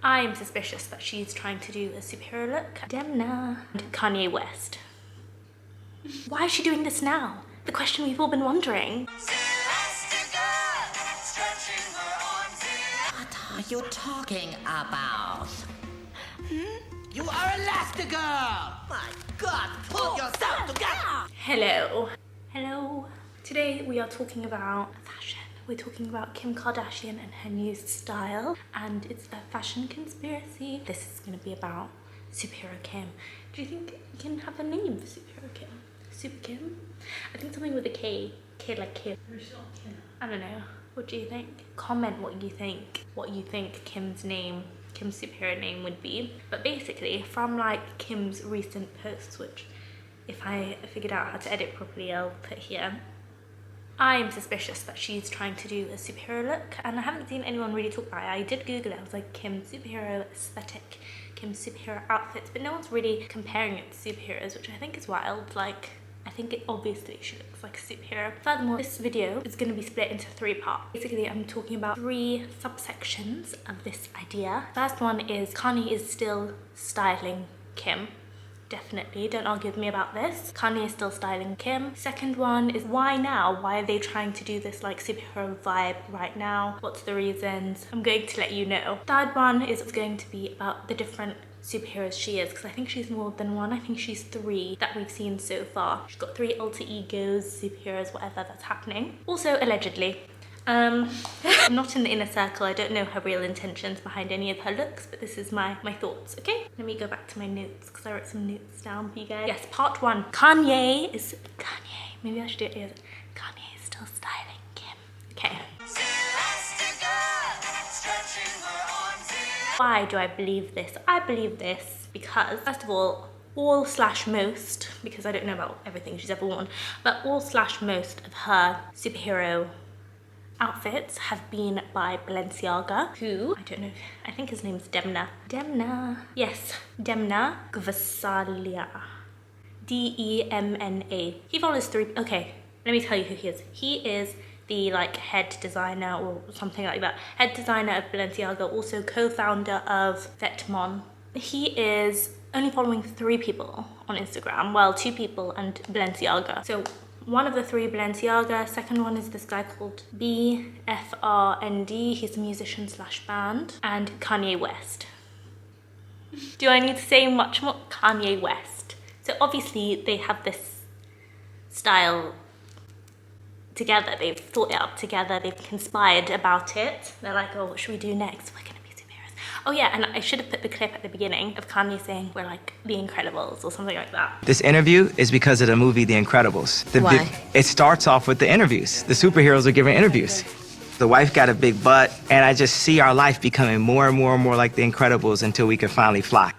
I'm suspicious that she's trying to do a superhero look. Demna. Kanye West. Why is she doing this now? The question we've all been wondering. What are you talking about? You are Elastigirl! My God, pull yourself together! Hello. Hello. Today we are talking about fashion. We're talking about Kim Kardashian and her new style, and it's a fashion conspiracy. This is going to be about Superhero Kim. Do you think you can have a name for Superhero Kim? Super Kim? I think something with a K. K like Kim. I don't know. What do you think? Comment what you think. What you think Kim's superhero name would be. But basically, from like Kim's recent posts, which if I figured out how to edit properly, I'll put here. I am suspicious that she's trying to do a superhero look, and I haven't seen anyone really talk about it. I did Google it. I was like, Kim superhero aesthetic, Kim superhero outfits, but no one's really comparing it to superheroes, which I think is wild. Like, I think it obviously she looks like a superhero. Furthermore, this video is going to be split into 3 parts. Basically, I'm talking about 3 subsections of this idea. First one is Kanye is still styling Kim. Definitely, don't argue with me about this. Kanye is still styling Kim. Second one is why now? Why are they trying to do this like superhero vibe right now? What's the reasons? I'm going to let you know. Third one is going to be about the different superheroes she is, because I think she's more than one. I think she's 3 that we've seen so far. She's got 3 alter egos, superheroes, whatever that's happening. Also, allegedly. I'm not in the inner circle. I don't know her real intentions behind any of her looks, but this is my thoughts, okay? Let me go back to my notes, because I wrote some notes down for you guys. Yes, part 1. Kanye. Maybe I should do it here. Kanye is still styling Kim. Okay. Why do I believe this? I believe this because, first of all /most, because I don't know about everything she's ever worn, but most of her superhero outfits have been by Balenciaga, who, I don't know, I think his name's Demna. Yes, Demna Gvasalia. D-E-M-N-A. He follows 3, okay, let me tell you who he is. He is the like head designer or something like that. Head designer of Balenciaga, also co-founder of Vetements. He is only following 3 people on Instagram. Well, 2 people and Balenciaga. So one of the 3 Balenciaga, second one is this guy called BFRND, he's a musician / band, and Kanye West. Do I need to say much more? Kanye West. So obviously they have this style together, they've thought it up together, they've conspired about it. They're like, oh, what should we do next? We're gonna be superheroes. Oh yeah, and I should have put the clip at the beginning of Kanye saying we're like The Incredibles or something like that. This interview is because of the movie The Incredibles. Why? It starts off with the interviews. The superheroes are giving interviews. The wife got a big butt, and I just see our life becoming more and more and more like The Incredibles until we can finally fly.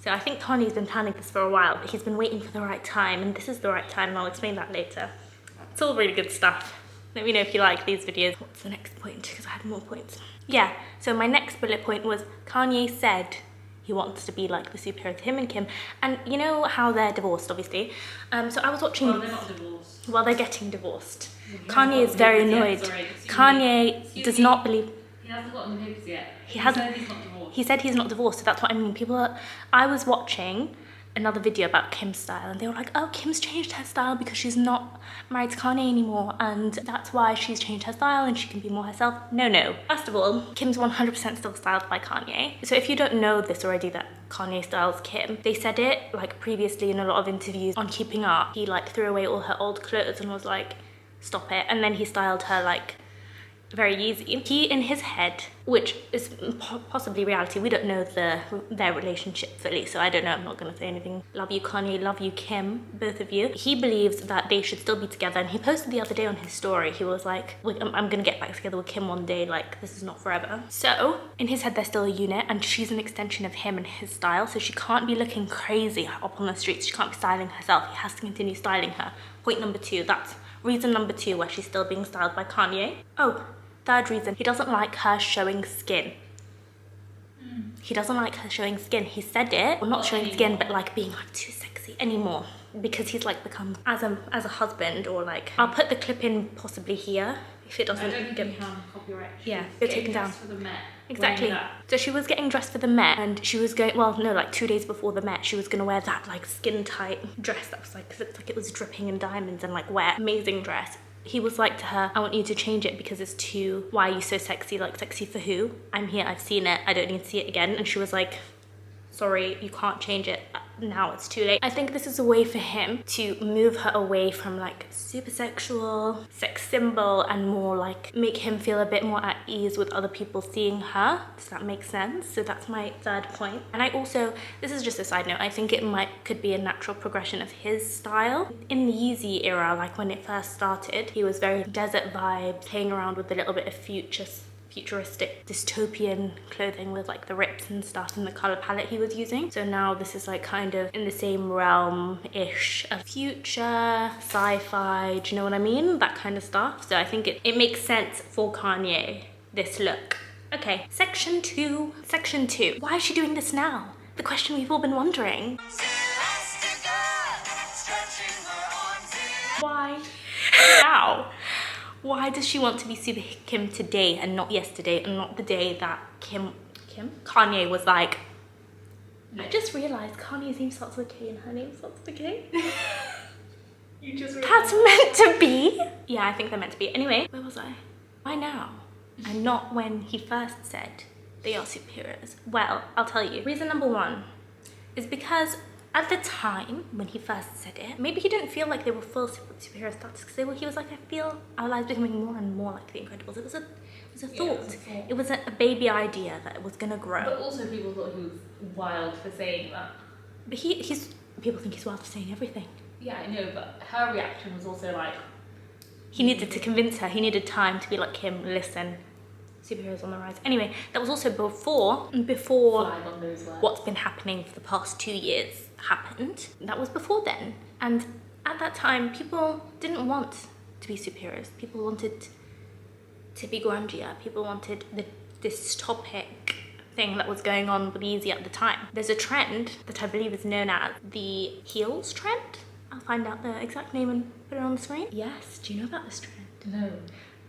So I think Kanye's been planning this for a while, but he's been waiting for the right time, and this is the right time, and I'll explain that later. It's all really good stuff. Let me know if you like these videos. What's the next point? Because I had more points. Yeah, so my next bullet point was Kanye said he wants to be like the superhero to him and Kim. And you know how they're divorced, obviously. So I was watching... Well, they're not divorced. Well, they're getting divorced. Kanye is very annoyed. Kanye does not believe... He hasn't gotten the papers yet. He hasn't. Said he's not divorced. He said he's not divorced, so that's what I mean. I was watching another video about Kim's style, and they were like, oh, Kim's changed her style because she's not married to Kanye anymore, and that's why she's changed her style and she can be more herself. No. First of all, Kim's 100% still styled by Kanye. So if you don't know this already, that Kanye styles Kim, they said it like previously in a lot of interviews on Keeping Up. He like threw away all her old clothes and was like, stop it. And then he styled her like very easy. He, in his head, which is possibly reality, we don't know their relationship fully, so I don't know, I'm not gonna say anything. Love you Kanye, love you Kim, both of you. He believes that they should still be together, and he posted the other day on his story, he was like, I'm gonna get back together with Kim one day, like this is not forever. So in his head they're still a unit, and she's an extension of him and his style, so she can't be looking crazy up on the streets, she can't be styling herself, he has to continue styling her. Point number 2, that's reason number 2 where she's still being styled by Kanye. Oh, third reason, he doesn't like her showing skin. He doesn't like her showing skin. He said it, well, not showing skin, but like being like too sexy anymore. because he's like become as a husband, or like, I'll put the clip in possibly here if it I doesn't don't think get you can copyright. Yeah, She's you're getting taken down. dressed for the Met. Exactly. wearing that. So she was getting dressed for the Met, and she was going, well, no, like 2 days before the Met, she was gonna wear that like skin tight dress that was like, looked like it was dripping in diamonds and like wet. Amazing dress. He was like to her, I want you to change it because it's too, why are you so sexy? Like, sexy for who? I'm here, I've seen it, I don't need to see it again. And she was like, sorry, you can't change it. Now it's too late. I think this is a way for him to move her away from like super sexual, sex symbol, and more like make him feel a bit more at ease with other people seeing her. Does that make sense? So that's my third point. And I also, this is just a side note, I think it could be a natural progression of his style. In the Yeezy era, like when it first started, he was very desert vibes, playing around with a little bit of futuristic dystopian clothing with like the rips and stuff and the color palette he was using. So now this is like kind of in the same realm-ish of future, sci-fi, do you know what I mean? That kind of stuff. So I think it makes sense for Kanye, this look. Okay, section two. Why is she doing this now? The question we've all been wondering. Why now? Why does she want to be Super Kim today and not yesterday, and not the day that Kanye was like, I just realized Kanye's name starts with a K and her name starts with a K. You just That's meant to be. Yeah, I think they're meant to be. Anyway, where was I? Why now? And not when he first said they are superheroes. Well, I'll tell you. Reason number one is because at the time when he first said it, maybe he didn't feel like they were full superhero status, because he was like, I feel our lives becoming more and more like The Incredibles. It was a thought. It was a baby idea that it was gonna grow. But also people thought he was wild for saying that. But people think he's wild for saying everything. Yeah, I know, but her reaction was also like, He needed to convince her. He needed time to be like, Kim, listen, superheroes on the rise. Anyway, that was also before flag on those words. what's been happening for the past 2 years happened. That was before then. And at that time, people didn't want to be superheroes. People wanted to be grungier. People wanted the dystopic thing that was going on with Yeezy at the time. There's a trend that I believe is known as the heels trend. I'll find out the exact name and put it on the screen. Yes, do you know about this trend? No.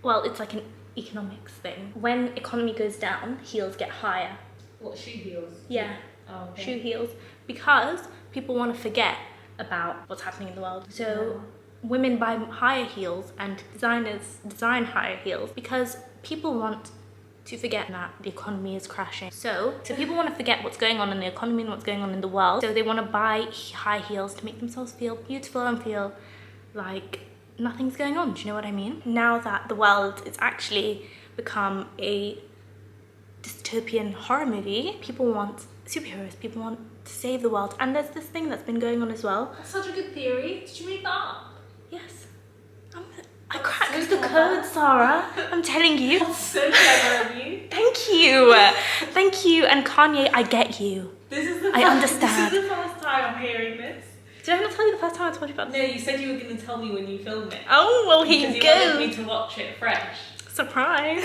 Well, it's like an economics thing. When economy goes down, heels get higher. What, shoe heels? Yeah, Oh, okay. shoe heels, because people want to forget about what's happening in the world. So women buy higher heels and designers design higher heels because people want to forget that the economy is crashing. So people want to forget what's going on in the economy and what's going on in the world. So they want to buy high heels to make themselves feel beautiful and feel like nothing's going on. Do you know what I mean? Now that the world is actually become a dystopian horror movie, people want superheroes, people want to save the world. And there's this thing that's been going on as well. That's such a good theory. Did you make that up? Yes. I cracked the code, Sarah. I'm telling you. That's so clever of you. Thank you. Thank you. And Kanye, I get you. I understand. This is the first time I'm hearing this. Did I not tell you the first time I told you about No, this? you said you were going to tell me when you film it. Oh, well, here Because you you wanted me go. to watch it fresh. Surprise.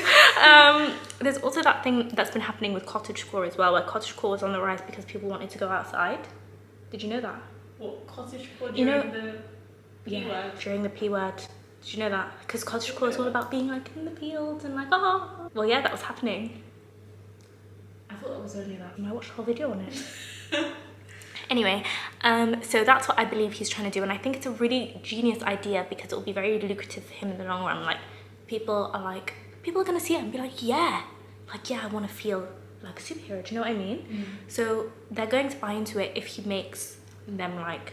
There's also that thing that's been happening with cottagecore as well, where cottagecore was on the rise because people wanted to go outside. Did you know that? What, cottagecore You know- during the P word? During the P word. Did you know that? Because cottagecore is all about being like in the fields and like, oh. Well, yeah, that was happening. I thought it was only that. I watched a whole video on it. Anyway, so that's what I believe he's trying to do, and I think it's a really genius idea because it will be very lucrative for him in the long run. Like, people are gonna see it and be like, yeah, I want to feel like a superhero. Do you know what I mean? So they're going to buy into it if he makes them like,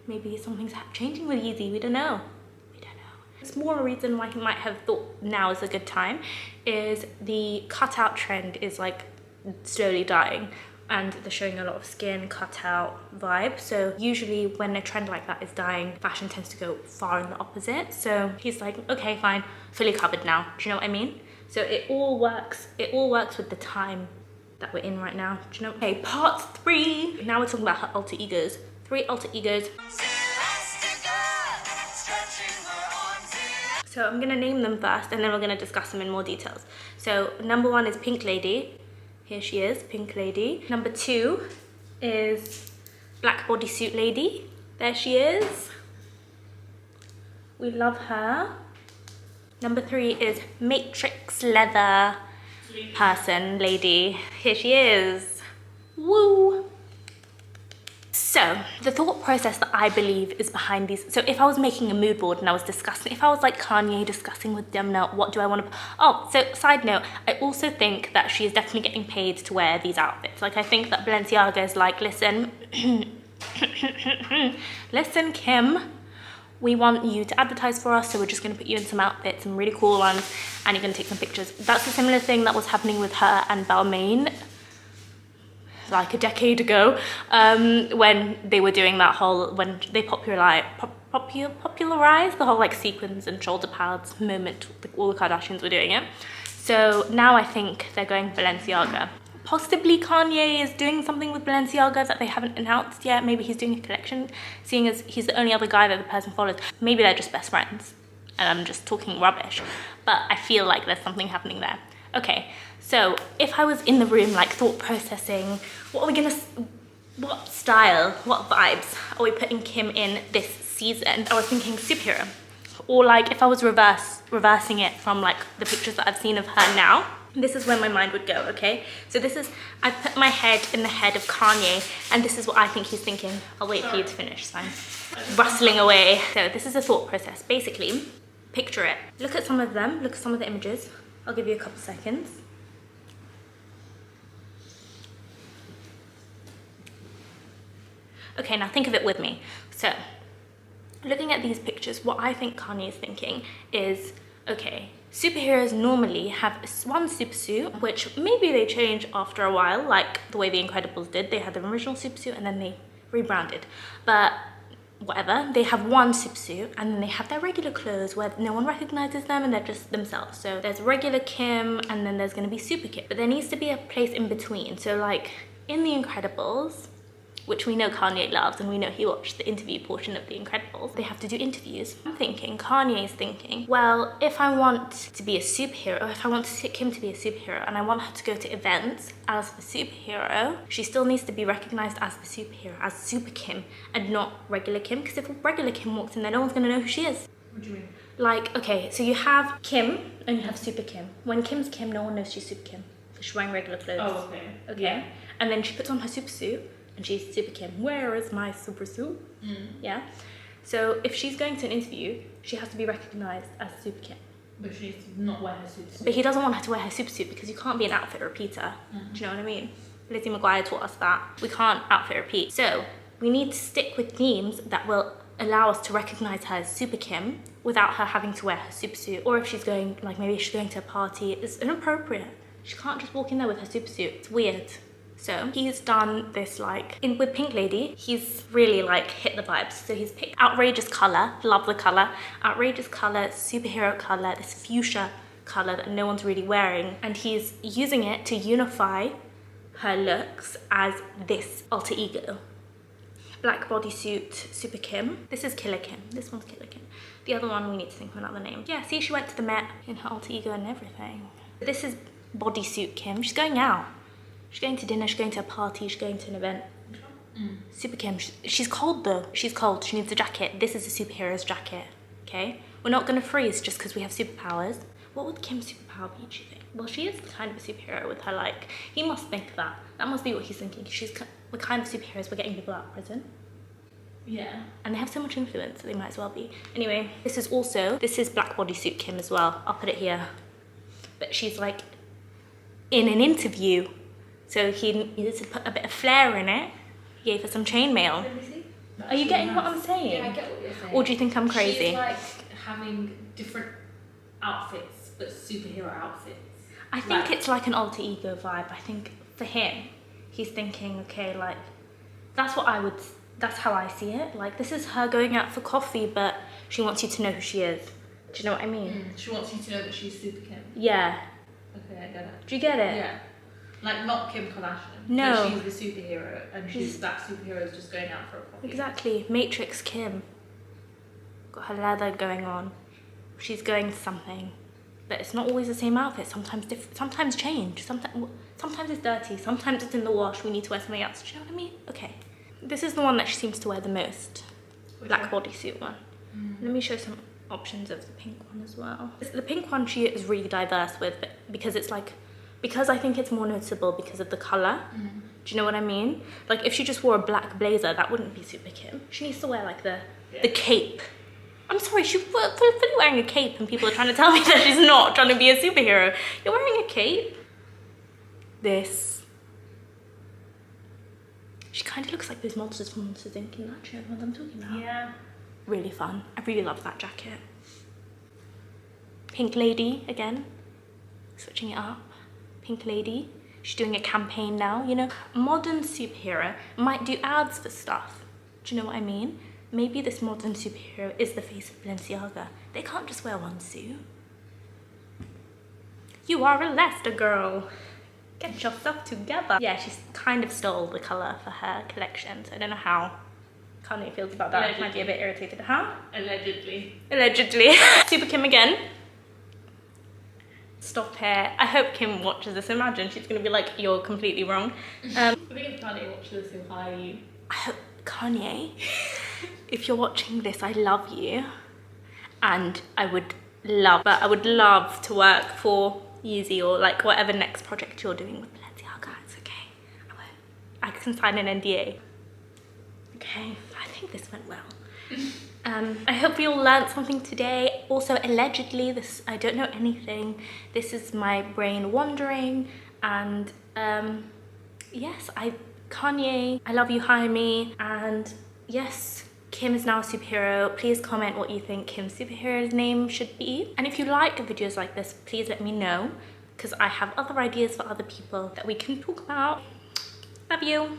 maybe something's changing with Yeezy. We don't know. A smaller reason why he might have thought now is a good time is the cutout trend is like slowly dying, and they're showing a lot of skin cutout vibe. So usually when a trend like that is dying, fashion tends to go far in the opposite. So he's like, okay, fine, fully covered now. Do you know what I mean? So it all works with the time that we're in right now. Do you know? Okay, part 3. Now we're talking about her alter egos. 3 alter egos. So I'm gonna name them first and then we're gonna discuss them in more details. So number 1 is Pink Lady. Here she is, Pink Lady. Number 2 is Black Bodysuit Lady. There she is. We love her. Number 3 is Matrix Leather person, lady. Here she is. Woo! So, the thought process that I believe is behind these, so if I was making a mood board and I was discussing, if I was like Kanye discussing with Demna, what do I want to, oh, so side note, I also think that she is definitely getting paid to wear these outfits. Like, I think that Balenciaga is like, listen, listen, Kim, we want you to advertise for us, so we're just going to put you in some outfits, some really cool ones, and you're going to take some pictures. That's a similar thing that was happening with her and Balmain like a decade ago, when they were doing that whole, when they popularized the whole like sequins and shoulder pads moment. All the Kardashians were doing it. So now I think they're going Balenciaga. Possibly Kanye is doing something with Balenciaga that they haven't announced yet. Maybe he's doing a collection, seeing as he's the only other guy that the person follows. Maybe they're just best friends and I'm just talking rubbish, but I feel like there's something happening there. Okay, so if I was in the room like thought processing, what style, what vibes are we putting Kim in this season? I was thinking superhero. Or like if I was reversing it from like the pictures that I've seen of her now, this is where my mind would go, okay? So this is, I put my head in the head of Kanye, and this is what I think he's thinking. I'll wait for you to finish, it's fine. Rustling away. So this is a thought process. Basically, picture it. Look at some of them, look at some of the images. I'll give you a couple seconds. Okay, now think of it with me. So, looking at these pictures, what I think Kanye is thinking is, okay, superheroes normally have one super suit, which maybe they change after a while, like the way the Incredibles did. They had the original super suit and then they rebranded. But whatever, they have one super suit and then they have their regular clothes where no one recognizes them and they're just themselves. So there's regular Kim and then there's gonna be super Kim. But there needs to be a place in between. So like in the Incredibles, which we know Kanye loves and we know he watched the interview portion of The Incredibles, they have to do interviews. I'm thinking, Kanye's thinking, well, if I want to be a superhero, if I want Kim to be a superhero and I want her to go to events as the superhero, she still needs to be recognized as the superhero, as Super Kim and not regular Kim, because if regular Kim walks in there, no one's gonna know who she is. What do you mean? Like, okay, so you have Kim and you have Super Kim. When Kim's Kim, no one knows she's Super Kim because she's wearing regular clothes. Oh, okay. Okay, Yeah. and then she puts on her super suit and she's Super Kim. Where is my super suit? Yeah. So if she's going to an interview, she has to be recognized as Super Kim. But she's not wearing her suit. But he doesn't want her to wear her super suit because you can't be an outfit repeater. Do you know what I mean? Lizzie McGuire taught us that. We can't outfit repeat. So we need to stick with themes that will allow us to recognize her as Super Kim without her having to wear her super suit. Or if she's going, like maybe she's going to a party, it's inappropriate. She can't just walk in there with her super suit. It's weird. So he's done this like, with Pink Lady, he's really like hit the vibes. So he's picked outrageous color, love the color, outrageous color, superhero color, this fuchsia color that no one's really wearing. And he's using it to unify her looks as this alter ego. Black bodysuit, Super Kim. This is Killer Kim, this one's Killer Kim. The other one we need to think of another name. Yeah, see, she went to the Met in her alter ego and everything. This is bodysuit Kim, she's going out. She's going to dinner, she's going to a party, she's going to an event. Super Kim, she's cold though. She's cold, she needs a jacket. This is a superhero's jacket, okay? We're not gonna freeze just because we have superpowers. What would Kim's superpower be, do you think? Well, she is kind of a superhero with her like, he must think that. That must be what he's thinking. She's the kind of superheroes, we're getting people out of prison. Yeah. And they have so much influence, so they might as well be. Anyway, this is Black Bodysuit Kim as well. I'll put it here. But she's like in an interview. So he needed to put a bit of flair in it. He gave her some chainmail. Are you getting what I'm saying? Yeah, I get what you're saying. Or do you think I'm crazy? She's like having different outfits, but superhero outfits. I think it's like an alter ego vibe. I think for him, he's thinking, okay, like, that's how I see it. Like, this is her going out for coffee, but she wants you to know who she is. Do you know what I mean? She wants you to know that she's Super Kim. Yeah. Okay, I get it. Do you get it? Yeah. Like, not Kim Kardashian. No. But she's the superhero, and that superhero is just going out for a coffee. Exactly. Matrix Kim. Got her leather going on. She's going to something. But it's not always the same outfit. Sometimes different. Sometimes change. Sometimes it's dirty. Sometimes it's in the wash. We need to wear something else. Do you know what I mean? Okay. This is the one that she seems to wear the most. black bodysuit one. Let me show some options of the pink one as well. The pink one she is really diverse with, but because it's like, because I think it's more noticeable because of the color. Do you know what I mean? Like if she just wore a black blazer, that wouldn't be super Kim. She needs to wear like the cape. I'm sorry, she's fully wearing a cape and people are trying to tell me that she's not trying to be a superhero. You're wearing a cape. This. She kind of looks like those monsters from Monsters Inc. in that show, what I'm talking about. Yeah. Really fun. I really love that jacket. Pink Lady again. Switching it up. Pink Lady. She's doing a campaign now, you know. A modern superhero might do ads for stuff. Do you know what I mean? Maybe this modern superhero is the face of Balenciaga. They can't just wear one suit. You are a Leicester girl. Get yourself together. Yeah, she's kind of stole the colour for her collection, so I don't know how Kanye feels about that. I might be a bit irritated. Huh? Allegedly. Allegedly. Super Kim again. Stop here. I hope Kim watches this. Imagine she's gonna be like, you're completely wrong. I think if Kanye watches this, he'll hire you. I hope, Kanye, if you're watching this, I love you. And I would love to work for Yeezy or like whatever next project you're doing with Balenciaga. It's okay. I can sign an NDA. Okay, I think this went well. I hope you all learned something today. Also, allegedly, this, I don't know anything. This is my brain wandering. And yes, Kanye, I love you, hire me. And yes, Kim is now a superhero. Please comment what you think Kim's superhero's name should be. And if you like videos like this, please let me know, because I have other ideas for other people that we can talk about. Love you.